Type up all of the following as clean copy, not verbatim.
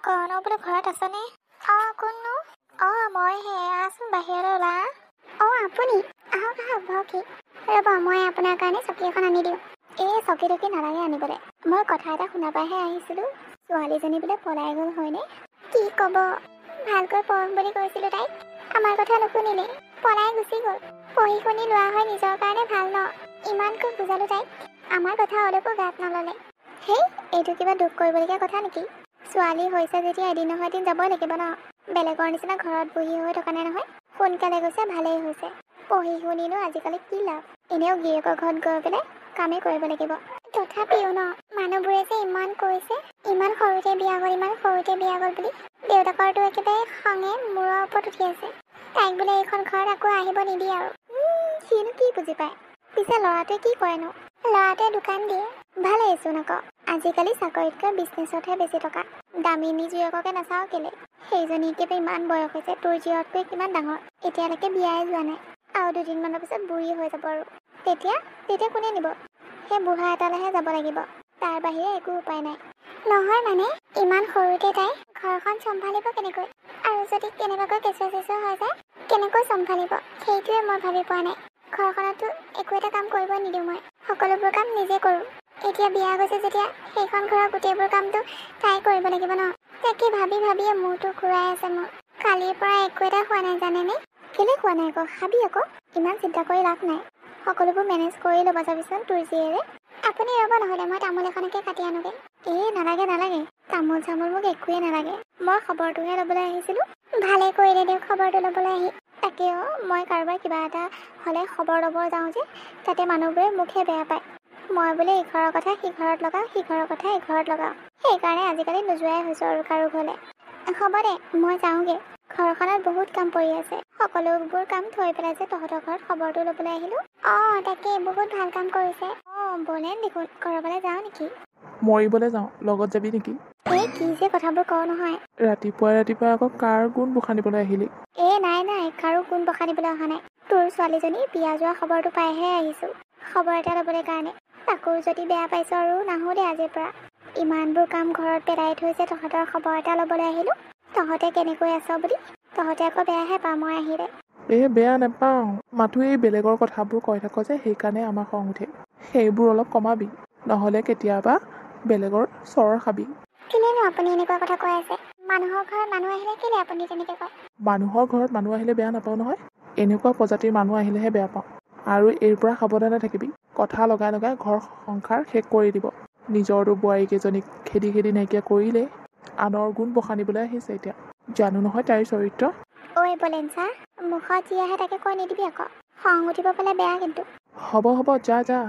কৰণো বোলো ঘৰত আছনে? কোননো? মই আছোন বাহিৰলৈ ওলা। আপুনি আহক বহকি। ৰ'ব মই আপোনাৰ কাৰণে চকী এখন আনি দিওঁ। এই চকী টকী নালাগে আনিবলৈ। মই কথা এটা শুনা পাইহে আহিছিলোঁ। ছোৱালীজনী বোলে পলাই গ'ল হয়নে? কি ক'ব, ভালকৈ পঢ়ক বুলি কৈছিলোঁ তাইক। আমাৰ কথা নুশুনিলে, পলাই গুচি গ'ল। পঢ়ি শুনি লোৱা হয় নিজৰ কাৰণে ভাল ন। ইমানকৈ বুজালোঁ তাইক, আমাৰ কথা অলপো গাত নল'লে। হেই, এইটো কিবা দুখ কৰিবলগীয়া কথা নেকি? ছোৱালী হৈছে যেতিয়া এদিন নহয় এদিন যাবই লাগিব ন। বেলেগৰ নিচিনা ঘৰত বহি হৈ থকা নাই নহয়। সোনকালে গৈছে ভালেই হৈছে। পঢ়ি শুনিনো আজিকালি কি লাভ? এনেও গিৰিয়েকৰ ঘৰত গৈ পেলাই কামেই কৰিব লাগিব। তথাপিও ন, মানুহবোৰে যে ইমান কৈছে, ইমান সৰুতে বিয়া গ'ল বুলি। দেউতাকৰটো একেবাৰে খঙে মূৰৰ ওপৰত উঠি আছে। তাইক বোলে এইখন ঘৰত আকৌ আহিব নিদিয়ে আৰু। সিনো কি বুজি পায়? পিছে ল'ৰাটোৱে কি কৰেনো? ল'ৰাটোৱে দোকান দিয়ে। ভালেইচোন আকৌ। আজিকালি চাকৰিতকৈ বিজনেছতহে বেছি টকা। দামিনী জীয়েককে নাচাওঁ কেলে? সেইজনী একেবাৰে ইমান বয়স হৈছে, তোৰ জীয়েকতকৈ কিমান ডাঙৰ। এতিয়ালৈকে বিয়াই যোৱা নাই। আৰু 2 দিনমানৰ পিছত বুঢ়ী হৈ যাব আৰু। তেতিয়া কোনে নিব? সেই বুঢ়া এটালৈহে যাব লাগিব। তাৰ বাহিৰে একো উপায় নাই। নহয় মানে, ইমান সৰুতে তাই ঘৰখন চম্ভালিব কেনেকৈ? আৰু যদি কেনেবাকৈ কেঁচুৱা হৈ যায়, কেনেকৈ চম্ভালিব? সেইটোৱে মই ভাবি পোৱা নাই। ঘৰখনতো একো এটা কাম কৰিব নিদিওঁ মই। সকলোবোৰ কাম নিজে কৰোঁ। এতিয়া বিয়া গৈছে যেতিয়া সেইখন ঘৰৰ গোটেইবোৰ কামটো তাই কৰিব লাগিব ন। তাকে ভাবিয়ে মূৰটো ঘূৰাই আছে মোৰ। কালিৰ পৰা একো এটা খোৱা নাই জানেনে? কেলে খোৱা নাই আকৌ? খাবি আকৌ। ইমান চিন্তা কৰি লাভ নাই। সকলোবোৰ মেনেজ কৰি ল'ব যাবিচোন তোৰ জীয়েৰে। আপুনি ৰ'ব, নহ'লে মই তামোল এখনকে কাটি আনোগৈ। নালাগে। তামোল চামোল মোক একোৱেই নালাগে। মই খবৰটোহে ল'বলৈ আহিছিলোঁ। ভালে কৰিলে দিয়ক খবৰটো ল'বলৈ আহি। তাকে মই কাৰোবাৰ কিবা এটা হ'লে খবৰ ল'ব যাওঁ যে, তাতে মানুহবোৰে মোকহে বেয়া পায়। মই বোলে ইঘৰৰ কথা সিঘৰত লগাওঁ, সিঘৰৰ কথা ইঘৰত লগাওঁ। সেইকাৰণে আজিকালি নোযোৱাই হৈছোঁ আৰু কাৰো ঘৰলৈ। হ'ব দে, মই যাওঁগৈ। ঘৰখনত বহুত কাম পৰি আছে। সকলোবোৰ কাম থৈ পেলাই যে তহঁতৰ ঘৰত খবৰটো ল'বলৈ আহিলোঁ। তাকে বহুত ভাল কাম কৰিছে। বলেন দেখোন, ক'ৰবালৈ যাওঁ নেকি? মৰিবলৈ যাওঁ, লগত যাবি নেকি? এই কি যে কথাবোৰ কওঁ নহয়। ৰাতিপুৱা আকৌ কাৰ গুণ বখানিবলৈ আহিলি? নাই, কাৰো গুণ বখানিবলৈ অহা নাই। তোৰ ছোৱালীজনী বিয়া যোৱা খবৰটো পাইহে আহিছোঁ। খবৰ এটা ল'বলৈ কাৰণে। তাকো যদি বেয়া পাইছ আৰু নাহো দে আজিৰ পৰা। ইমানবোৰ কাম ঘৰত পেলাই থৈছে, তহঁতৰ খবৰ এটা ল'বলৈ আহিলোঁ। তহঁতে কেনেকৈ আছ বুলি। তহঁতে আকৌ বেয়াহে পা মই আহিলে। বেয়া নাপাওঁ, মাথো এই বেলেগৰ কথাবোৰ কৈ থাক যে, সেইকাৰণে আমাৰ খং উঠে। সেইবোৰ অলপ কমাবি, নহ'লে কেতিয়াবা বেলেগৰ চৰ খাবি। কেলেনো আপুনি এনেকুৱা কথা কৈ আছে? মানুহৰ ঘৰত মানুহ আহিলে কেলে আপুনি তেনেকৈ কয়? মানুহৰ ঘৰত মানুহ আহিলে বেয়া নাপাওঁ নহয়। এনেকুৱা প্ৰজাতিৰ মানুহ আহিলেহে বেয়া পাওঁ। আৰু এইৰ পৰা সাৱধানে থাকিবি। কথা লগাই ঘৰ সংসাৰ শেষ কৰি দিব। নিজৰটো বোৱাৰীকেইজনীক খেদি নাইকিয়া কৰিলে, আনৰ গুণ বখানিবলৈ আহিছে এতিয়া। জানো নহয় তাইৰ চৰিত্ৰ। বলেন ছাৰ, মুখত যি আহে তাকে কৈ নিদিবি আকৌ। খং উঠিব পালে বেয়া কিন্তু। হ'ব যা।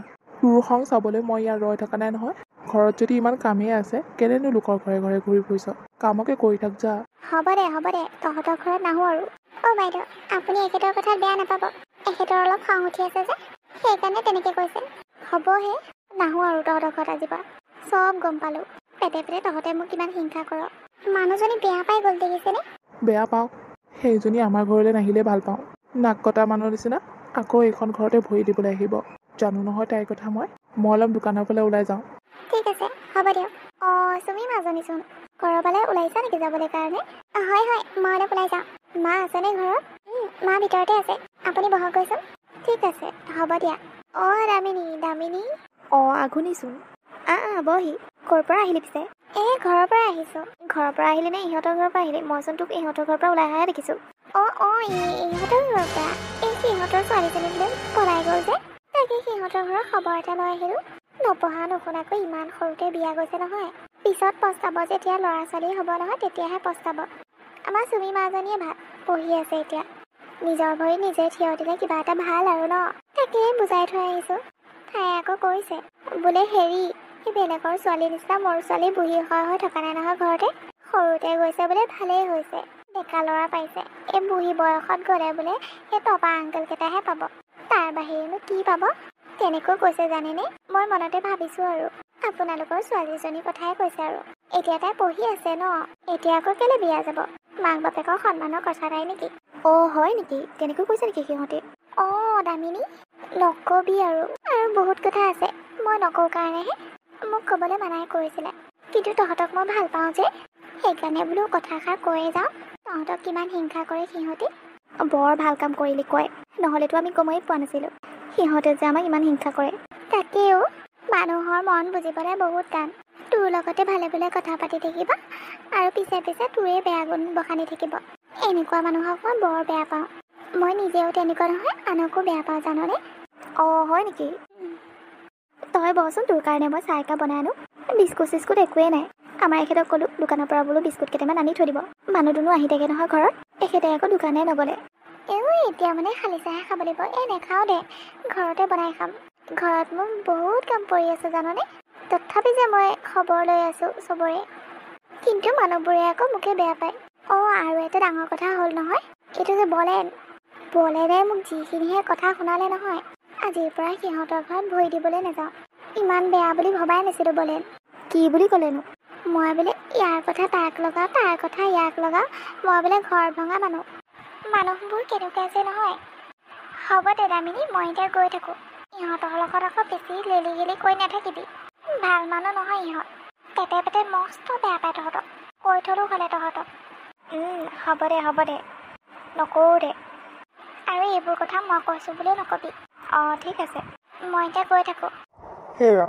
তোৰ খং চাবলৈ মই ইয়াত ৰৈ থকা নাই নহয়। ঘৰত যদি ইমান কামেই আছে, কেলেনো লোকৰ ঘৰে ঘৰে ঘূৰি ফুৰিছ? কামকে কৰি থাক যা। হ'ব দে, তহঁতৰ ঘৰত নাহোঁ আৰু। বাইদেউ, আপুনি এখেতৰ কথাত বেয়া নাপাব। এখেতৰ অলপ খং উঠি আছে যে, সেইকাৰণে তেনেকৈ কৈছে। হ'বহে, নাহোঁ আৰু তহঁতৰ ঘৰত আজিৰ পৰা। চব গম পালোঁ। পেটে তহঁতে মোক কিমান হিংসা কৰ। মানুহজনী বেয়া পাই গ'ল দেখিছেনে? বেয়া পাওঁ, সেইজনী আমাৰ ঘৰলৈ নাহিলে ভাল পাওঁ। নাক কটা মানুহৰ নিচিনা আকৌ এইখন ঘৰতে ভৰি দিবলৈ আহিব। জানো নহয় তাইৰ কথা মই অলপ দোকানৰ ফালে ওলাই যাওঁ। ঠিক আছে, হ'ব দিয়ক। তুমি মাজনীচোন। ক'ৰবালৈ ওলাইছা নেকি যাবলৈ কাৰণে? হয়, মই অলপ ওলাই যাওঁ। মা আছেনে ঘৰত? মা ভিতৰতে আছে। আপুনি বহক গৈচোন। ঠিক আছে, হ'ব দিয়া। দামিনী। আঘোনিচোন। বহি। ক'ৰ পৰা আহিলি পিছে? ঘৰৰ পৰা আহিছোঁ। ঘৰৰ পৰা আহিলি নে ইহঁতৰ ঘৰৰ পৰা আহিলি? মইচোন তোক ইহঁতৰ ঘৰৰ পৰা ওলাই অহাহে দেখিছোঁ। ইহঁতৰ ঘৰৰ পৰা। সিহঁতৰ ছোৱালীজনী বোলে পলাই গ'ল যে, তাকে সিহঁতৰ ঘৰৰ খবৰ এটা লৈ আহিলোঁ। নপঢ়া নুশুনাকৈ ইমান সৰুতে বিয়া গৈছে নহয়। পিছত পস্তাব, যেতিয়া ল'ৰা ছোৱালী হ'ব নহয় তেতিয়াহে পস্তাব। আমাৰ চুমি মাজনীয়ে ভাল পঢ়ি আছে এতিয়া। নিজৰ ভৰিত নিজে থিয় দিলে কিবা এটা ভাল আৰু ন। তাকেই বুজাই থৈ আহিছোঁ। তাই আকৌ কৈছে বোলে এই বেলেগৰ ছোৱালীৰ নিচিনা মোৰ ছোৱালী বুঢ়ী হৈ থকা নাই নহয় ঘৰতে। সৰুতে গৈছে বোলে ভালেই হৈছে। ডেকা ল'ৰা পাইছে। এই বুঢ়ী বয়সত গ'লে বোলে সেই টপা আংকেল কেইটাহে পাব। তাৰ বাহিৰেনো কি পাব? তেনেকৈ কৈছে জানেনে? মই মনতে ভাবিছোঁ আৰু আপোনালোকৰ ছোৱালীজনীৰ কথাই কৈছে আৰু। এতিয়া তাই পঢ়ি আছে ন, এতিয়া আকৌ কেলে বিয়া যাব? মাক বাপেকৰ সন্মানৰ কথা নাই নেকি? হয় নেকি? তেনেকৈ কৈছে নেকি সিহঁতে? দামিনী, নকবি আৰু বহুত কথা আছে। মই নকওঁ কাৰণেহে মোক ক'বলৈ মানাই কৰিছিলে। কিন্তু তহঁতক মই ভাল পাওঁ যে, সেইকাৰণে বোলো কথাষাৰ কৈয়ে যাওঁ, তহঁতক কিমান হিংসা কৰে সিহঁতি। বৰ ভাল কাম কৰিলি কয়, নহ'লেতো আমি গমেই পোৱা নাছিলোঁ সিহঁতে যে আমাক ইমান হিংসা কৰে। তাকেও মানুহৰ মন বুজিবলৈ বহুত টান। তোৰ লগতে ভালে ভালে কথা পাতি থাকিব আৰু পিছে পিছে তোৰে বেয়া গুণ বখানি থাকিব। এনেকুৱা মানুহক মই বৰ বেয়া পাওঁ। মই নিজেও তেনেকুৱা নহয়, আনকো বেয়া পাওঁ জাননে। অঁ হয় নেকি? তই বচোন, তোৰ কাৰণে মই চাহ একাপ বনাই আনো। বিস্কুট চিস্কুট একোৱেই নাই। আমাৰ এখেতক ক'লোঁ দোকানৰ পৰা বোলো বিস্কুট কেইটামান আনি থৈ দিব। মানুহ দুনো আহি থাকে নহয় ঘৰত, এখেতে আকৌ দোকানে নগ'লে। এতিয়া মানে খালী চাহে খাব লাগিব। নেখাওঁ দে, ঘৰতে বনাই খাম। ঘৰত মোৰ বহুত কাম পৰি আছে জাননে। তথাপি যে মই খবৰ লৈ আছোঁ চবৰে, কিন্তু মানুহবোৰে আকৌ মোকে বেয়া পায়। আৰু এটা ডাঙৰ কথা হ'ল নহয়, এইটো যে বলেনে মোক যিখিনিহে কথা শুনালে নহয়, আজিৰ পৰা সিহঁতৰ ঘৰত ভৰি দিবলৈ নাযাওঁ। ইমান বেয়া বুলি ভবাই নাছিলোঁ বলেন। কি বুলি ক'লেনো? মই বোলে ইয়াৰ কথা তাক লগাওঁ, তাৰ কথা ইয়াক লগাওঁ। মই বোলে ঘৰ ভঙা মানুহবোৰ কেনেকুৱা আছে নহয়। হ'ব দে দামিনী, মই এতিয়া গৈ থাকোঁ। ইহঁতৰ লগত আকৌ বেছি লেলি গেলি কৈ নাথাকিবি। ভাল মানুহ নহয় ইহঁত। পেটে মস্ত বেয়া পায় তহঁতক। কৈ থলোঁ হ'লে তহঁতক। হ'ব দে নকৰোঁ দে। আৰু এইবোৰ কথা মই কৈছোঁ বুলিও নকবি। ঠিক আছে। মই এতিয়া গৈ থাকোঁ। সেয়া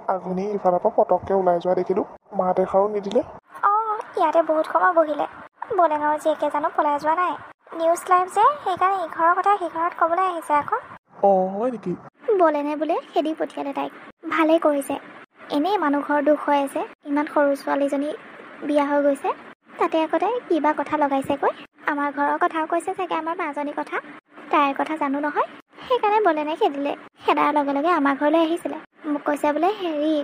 আঘোণী ইফালৰ পৰা পটককৈ ওলাই যোৱা দেখিলোঁ, মাত এষাৰো নিদিলে। ইয়াতে বহুত সময় বহিলে। বলেনৰ জীয়েকে জানো পলাই যোৱা নাই? নিউজ লাইভ যে, সেইকাৰণে ইঘৰৰ কথা সিঘৰত ক'বলৈ আহিছে আকৌ। হয় নেকি? বলেনে বোলে খেদি পঠিয়ালে তাইক। ভালেই কৰিছে। এনেই মানুহ ঘৰৰ দুখ হৈ আছে, ইমান সৰু ছোৱালীজনী বিয়া হৈ গৈছে, তাতে আকৌ তাই কিবা কথা লগাইছেগৈ। আমাৰ ঘৰৰ কথাও কৈছে চাগে, আমাৰ মাজনীৰ কথা। তাইৰ কথা জানো নহয়, সেইকাৰণে বলেনে খেদিলে। খেদাৰ লগে লগে আমাৰ ঘৰলৈ আহিছিলে। মোক কৈছে বোলে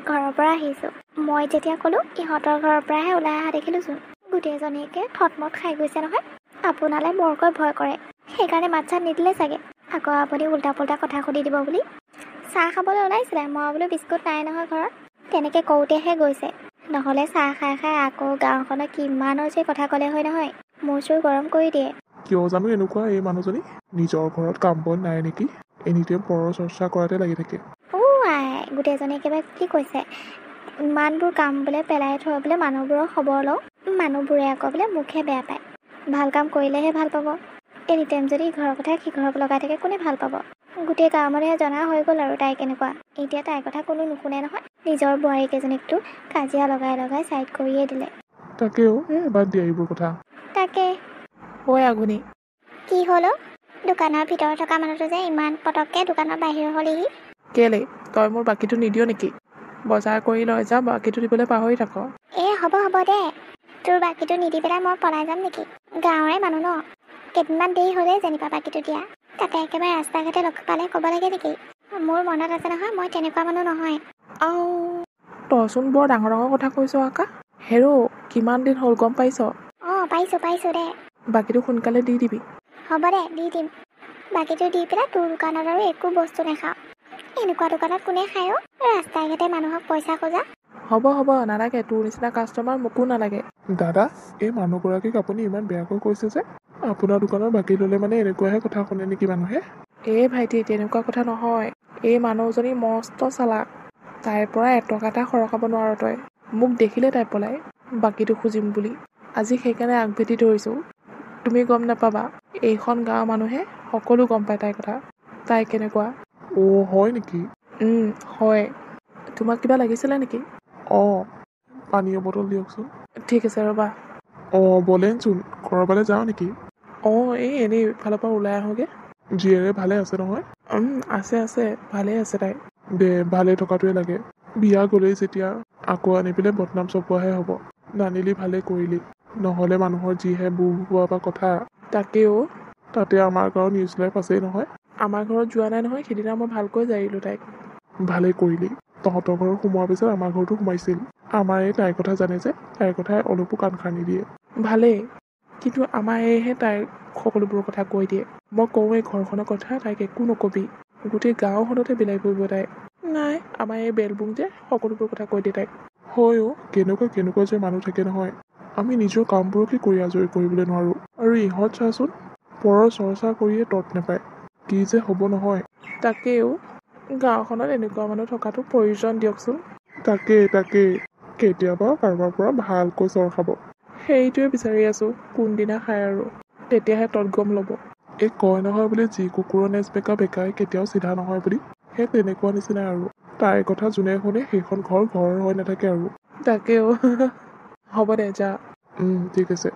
ঘৰৰ পৰা আহিছোঁ। মই যেতিয়া ক'লোঁ ইহঁতৰ ঘৰৰ পৰাহে ওলাই অহা দেখিলোঁচোন। গোটেইজনীকে থটমট খাই গৈছে নহয়। আপোনালৈ বৰকৈ ভয় কৰে, সেইকাৰণে মাত চাত নিদিলে চাগে। আকৌ আপুনি উল্টা পুল্টা কথা সুধি দিব বুলি। চাহ খাবলৈ ওলাইছিলে, মই বোলো বিস্কুট নাই নহয় ঘৰত। তেনেকৈ কওঁতেহে গৈছে, নহ'লে চাহ খাই খাই আকৌ গাঁওখনত কিমানৰ যে কথা ক'লে হয় নহয়, মোৰ চুৰ গৰম কৰি দিয়ে। কিয় জানো এনেকুৱা এই মানুহজনী? নিজৰ ঘৰত কাম বন নাই নেকি? এনিটাইম পৰৰ চৰ্চা কৰাতে লাগি থাকে। গোটেইজনী একেবাৰে কি কৈছে, ইমানবোৰ কাম বোলে পেলাই থৈ বোলে মানুহবোৰৰ খবৰ লওঁ। মানুহবোৰে আকৌ বোলে মুখে বেয়া পায়। ভাল কাম কৰিলেহে ভাল পাব। এনিটাইম যদি ইঘৰৰ কথা সিঘৰক লগাই থাকে, কোনে ভাল পাব? গোটেই গাঁৱৰ মানুহে জনা হৈ গ'ল আৰু তাই কেনেকুৱা। এতিয়া তাইৰ কথা কোনো নুশুনে নহয়। নিজৰ বোৱাৰীকেইজনীকতো কাজিয়া লগাই লগাই ছাইড কৰিয়ে দিলে। তাকেও বাদ দিয়া এইবোৰ কথা। তাকে আঘোণী কি হ'ল? দোকানৰ ভিতৰত থকা মানুহটো যে ইমান পটককৈ দোকানৰ বাহিৰ হ'লেহি। কেলে তই মোৰ বাকীটো নিদিয় নেকি? বজাৰ কৰি লৈ যা, বাকীটো দিবলৈ পাহৰি থাক। হ'ব দে, তোৰ বাকীটো নিদি পেলাই মই পলাই যাম নেকি? গাঁৱৰে মানুহ ন, কেইদিনমান দেৰি হ'লেই যেনিবা বাকীটো দিয়া। তাতে একেবাৰে ৰাস্তা ঘাটে লগ পালে ক'ব লাগে নেকি? মোৰ মনত আছে নহয়, মই তেনেকুৱা মানুহ নহয়। তইচোন বৰ ডাঙৰ ডাঙৰ কথা কৈছ আকা। হেৰ' কিমান দিন হ'ল গম পাইছ? পাইছোঁ দে। বাকীটো সোনকালে দি দিবি। হ'ব দে, দি দিম। বাকীটো দি পেলাই তোৰ দোকানত আৰু একো বস্তু নাখাওঁ। এনেকুৱা দোকানত কোনে খায়? ৰাস্তাই ঘাটে মানুহক পইচা খোজা। হ'ব নালাগে, তোৰ নিচিনা কাষ্টমাৰ মোকো নালাগে। দাদা, এই মানুহগৰাকীক আপুনি ইমান বেয়াকৈ কৈছে যে? আপোনাৰ দোকানৰ বাকী ল'লে মানে এনেকুৱাহে কথা শুনে নেকি মানুহে? ভাইটি তেনেকুৱা কথা নহয়। এই মানুহজনী মস্ত চালাক। তাইৰ পৰা এটকা এটা সৰকাব নোৱাৰ তই। মোক দেখিলে তাই পলাই বাকীটো খুজিম বুলি। আজি সেইকাৰণে আগভেটি ধৰিছোঁ। তুমি গম নাপাবা, এইখন গাঁৱৰ মানুহে সকলো গম পায় তাইৰ কথা। তাই কেনেকুৱা। হয় নেকি? হয়। তোমাক কিবা লাগিছিলে নেকি? পানীয় বটল দিয়কচোন। ঠিক আছে ৰ'বা। বলেনচোন, ক'ৰবালৈ যাওঁ নেকি? এনেই ইফালৰ পৰা ওলাই আহোঁগৈ। জীয়েৰে ভালে আছে নহয়? আছে ভালে আছে তাই। দে, ভালে থকাটোৱে লাগে। বিয়া গ'লেই যেতিয়া আকৌ আনি পেলাই বদনাম চপোৱাহে হ'ব। নানিলি ভালে কৰিলি, নহ'লে মানুহৰ যিহে বুহ হোৱা বা কথা। তাকেও তাতে আমাৰ গাঁৱৰ নিউজ লাইভ আছেই নহয়। আমাৰ ঘৰত যোৱা নাই নহয়, সিদিনা মই ভালকৈ জাৰিলোঁ তাইক। ভালেই কৰিলি। তহঁতৰ ঘৰত সোমোৱাৰ পিছত আমাৰ ঘৰতো সোমাইছিল। আমাৰ এই তাইৰ কথা জানে যে, তাইৰ কথাই অলপো কাণ খাৰ নিদিয়ে। ভালেই, কিন্তু আমাৰ এইহে তাইৰ সকলোবোৰ কথা কৈ দিয়ে। মই কওঁ এই ঘৰখনৰ কথা, তাইক একো নকবি। গোটেই গাঁওখনতে বিলাই ফুৰিব তাই। নাই, আমাৰ এই বেলবুং যে সকলোবোৰ কথা কৈ দিয়ে তাইক। কেনেকুৱা যে মানুহ থাকে নহয়। আমি নিজৰ কামবোৰকে কৰি আজৰি কৰিবলৈ নোৱাৰোঁ। আৰু ইহঁত চাচোন, পৰৰ চৰ্চা কৰিয়ে তত নাপায়। কি যে হ'ব নহয়। তাকেও গাঁওখনত এনেকুৱা মানুহ থকাটো প্ৰয়োজন দিয়কচোন। তাকেই কেতিয়াবা কাৰোবাৰ পৰা ভালকৈ চৰ খাব। সেইটোৱে বিচাৰি আছোঁ কোনদিনা খায় আৰু তেতিয়াহে তত গম ল'ব। এই কয় নহয় বোলে যি কুকুৰৰ নেজ বেকা বেকাই কেতিয়াও চিধা নহয় বুলি, সেই তেনেকুৱা নিচিনাই আৰু তাইৰ কথা যোনে শুনে সেইখন ঘৰ ঘৰৰ হৈ নাথাকে আৰু। তাকেও হ'ব দে যা। ঠিক আছে।